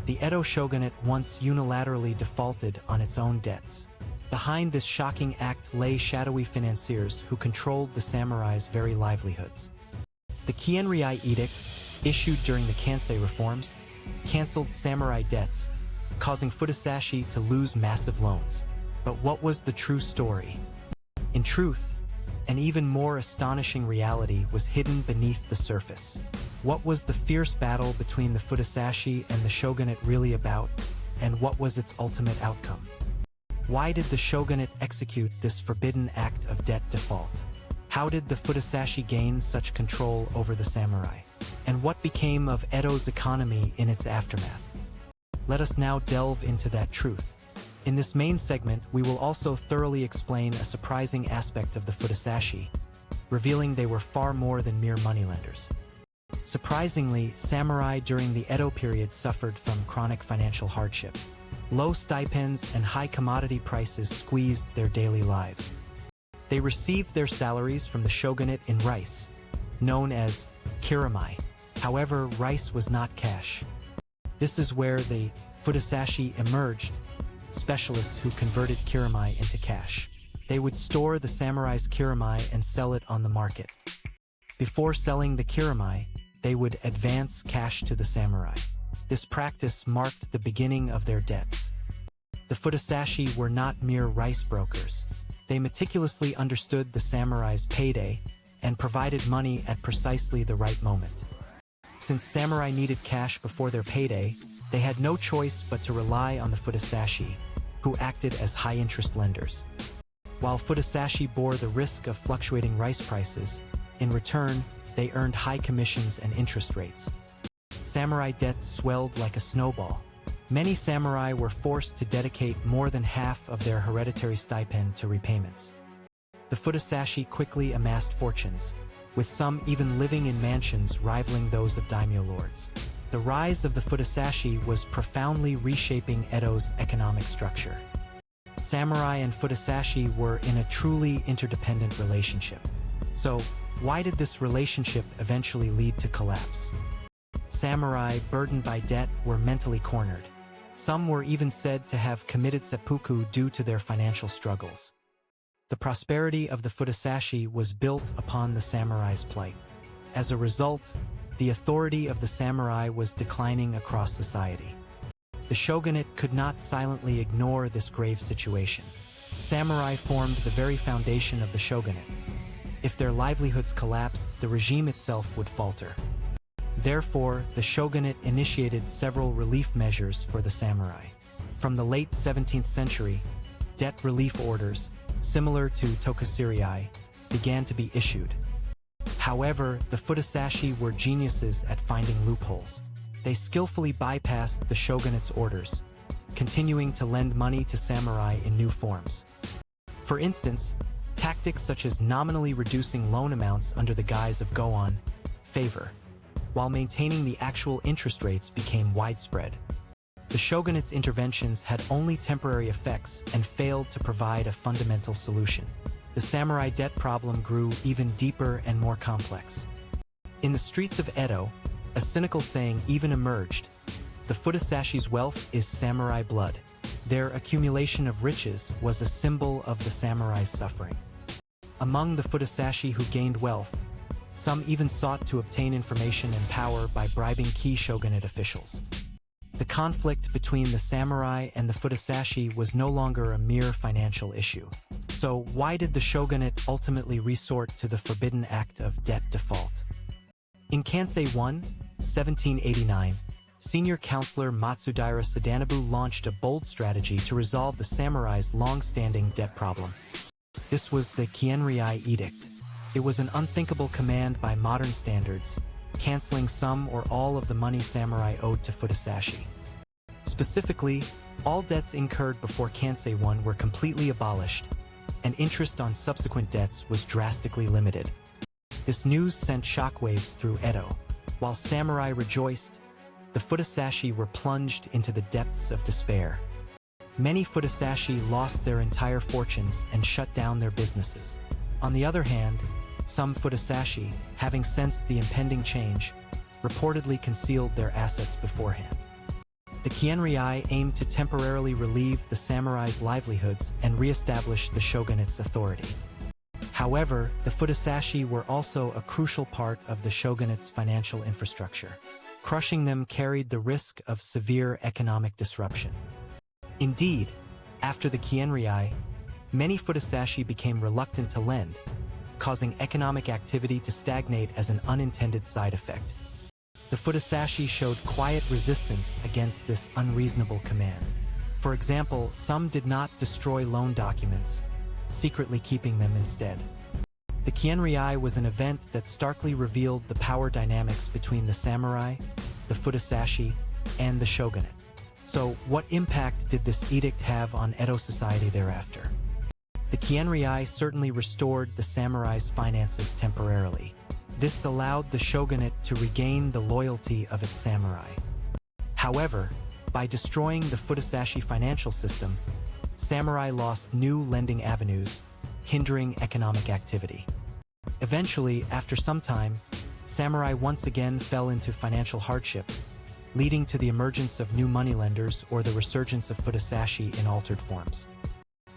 The Edo Shogunate once unilaterally defaulted on its own debts. Behind this shocking act lay shadowy financiers who controlled the samurai's very livelihoods. The Kienrei Edict, issued during the Kansei reforms, cancelled samurai debts, causing Fudasashi to lose massive loans. But what was the true story? In truth, an even more astonishing reality was hidden beneath the surface. What was the fierce battle between the Fudasashi and the shogunate really about, and what was its ultimate outcome? Why did the shogunate execute this forbidden act of debt default? How did the Fudasashi gain such control over the samurai? And what became of Edo's economy in its aftermath? Let us now delve into that truth. In this main segment, we will also thoroughly explain a surprising aspect of the Fudasashi, revealing they were far more than mere moneylenders. Surprisingly, samurai during the Edo period suffered from chronic financial hardship. Low stipends and high commodity prices squeezed their daily lives. They received their salaries from the shogunate in rice, known as kiramai. However, rice was not cash. This is where the Fudasashi emerged, specialists who converted kiramai into cash. They would store the samurai's kiramai and sell it on the market. Before selling the kiramai, they would advance cash to the samurai. This practice marked the beginning of their debts. The Fudasashi were not mere rice brokers. They meticulously understood the samurai's payday and provided money at precisely the right moment. Since samurai needed cash before their payday, they had no choice but to rely on the Fudasashi, who acted as high-interest lenders. While Fudasashi bore the risk of fluctuating rice prices, in return, they earned high commissions and interest rates. Samurai debts swelled like a snowball. Many samurai were forced to dedicate more than half of their hereditary stipend to repayments. The Fudasashi quickly amassed fortunes, with some even living in mansions rivaling those of daimyo lords. The rise of the Fudasashi was profoundly reshaping Edo's economic structure. Samurai and Fudasashi were in a truly interdependent relationship. So, why did this relationship eventually lead to collapse? Samurai, burdened by debt, were mentally cornered. Some were even said to have committed seppuku due to their financial struggles. The prosperity of the Fudasashi was built upon the samurai's plight. As a result, the authority of the samurai was declining across society. The shogunate could not silently ignore this grave situation. Samurai formed the very foundation of the shogunate. If their livelihoods collapsed, the regime itself would falter. Therefore, the shogunate initiated several relief measures for the samurai. From the late 17th century, debt relief orders, similar to tokusuryai, began to be issued. However, the Fudasashi were geniuses at finding loopholes. They skillfully bypassed the shogunate's orders, continuing to lend money to samurai in new forms. For instance, tactics such as nominally reducing loan amounts under the guise of goon favor, while maintaining the actual interest rates, became widespread. The shogunate's interventions had only temporary effects and failed to provide a fundamental solution. The samurai debt problem grew even deeper and more complex. In the streets of Edo, a cynical saying even emerged: the Fudasashi's wealth is samurai blood. Their accumulation of riches was a symbol of the samurai's suffering. Among the Fudasashi who gained wealth, some even sought to obtain information and power by bribing key shogunate officials. The conflict between the samurai and the Fudasashi was no longer a mere financial issue. So why did the shogunate ultimately resort to the forbidden act of debt default? In Kansei 1, 1789, senior counselor Matsudaira Sadanobu launched a bold strategy to resolve the samurai's long-standing debt problem. This was the Kienrei Edict. It was an unthinkable command by modern standards, canceling some or all of the money samurai owed to Fudasashi. Specifically, all debts incurred before Kansei 1 were completely abolished, and interest on subsequent debts was drastically limited. This news sent shockwaves through Edo. While samurai rejoiced, the Fudasashi were plunged into the depths of despair. Many Fudasashi lost their entire fortunes and shut down their businesses. On the other hand, some Fudasashi, having sensed the impending change, reportedly concealed their assets beforehand. The Kienrei aimed to temporarily relieve the samurai's livelihoods and re-establish the shogunate's authority. However, the Fudasashi were also a crucial part of the shogunate's financial infrastructure. Crushing them carried the risk of severe economic disruption. Indeed, after the Kienrei, many Fudasashi became reluctant to lend, causing economic activity to stagnate as an unintended side effect. The Fudasashi showed quiet resistance against this unreasonable command. For example, some did not destroy loan documents, secretly keeping them instead. The Kienrei was an event that starkly revealed the power dynamics between the samurai, the Fudasashi, and the shogunate. So, what impact did this edict have on Edo society thereafter? The Kienrei certainly restored the samurai's finances temporarily. This allowed the shogunate to regain the loyalty of its samurai. However, by destroying the Fudasashi financial system, samurai lost new lending avenues, hindering economic activity. Eventually, after some time, samurai once again fell into financial hardship, leading to the emergence of new moneylenders or the resurgence of Fudasashi in altered forms.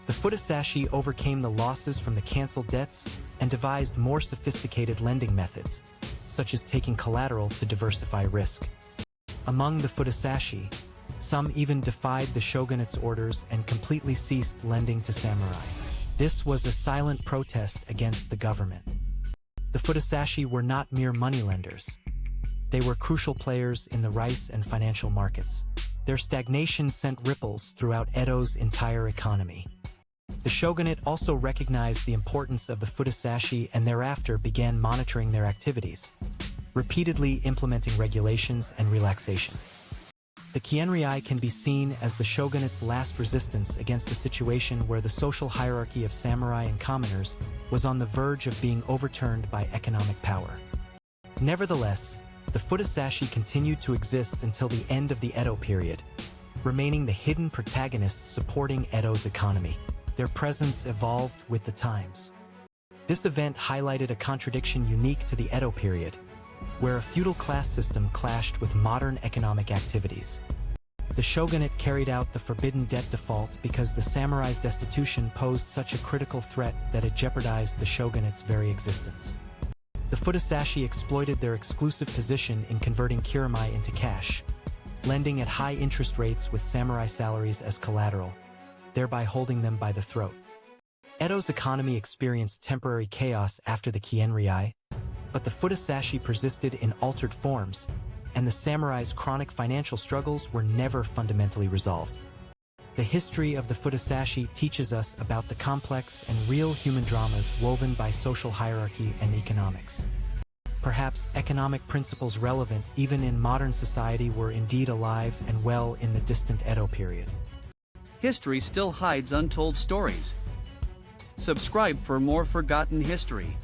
The Fudasashi overcame the losses from the cancelled debts and devised more sophisticated lending methods, such as taking collateral to diversify risk. Among the Fudasashi, some even defied the shogunate's orders and completely ceased lending to samurai. This was a silent protest against the government. The Fudasashi were not mere moneylenders. They were crucial players in the rice and financial markets. Their stagnation sent ripples throughout Edo's entire economy. The shogunate also recognized the importance of the Fudasashi and thereafter began monitoring their activities, repeatedly implementing regulations and relaxations. The Kienrei can be seen as the shogunate's last resistance against a situation where the social hierarchy of samurai and commoners was on the verge of being overturned by economic power. Nevertheless, the Fudasashi continued to exist until the end of the Edo period, remaining the hidden protagonists supporting Edo's economy. Their presence evolved with the times. This event highlighted a contradiction unique to the Edo period, where a feudal class system clashed with modern economic activities. The shogunate carried out the forbidden debt default because the samurai's destitution posed such a critical threat that it jeopardized the shogunate's very existence. The Fudasashi exploited their exclusive position in converting kirimi into cash, lending at high interest rates with samurai salaries as collateral, thereby holding them by the throat. Edo's economy experienced temporary chaos after the Kienrei, but the Fudasashi persisted in altered forms, and the samurai's chronic financial struggles were never fundamentally resolved. The history of the Fudasashi teaches us about the complex and real human dramas woven by social hierarchy and economics. Perhaps economic principles relevant even in modern society were indeed alive and well in the distant Edo period. History still hides untold stories. Subscribe for more forgotten history.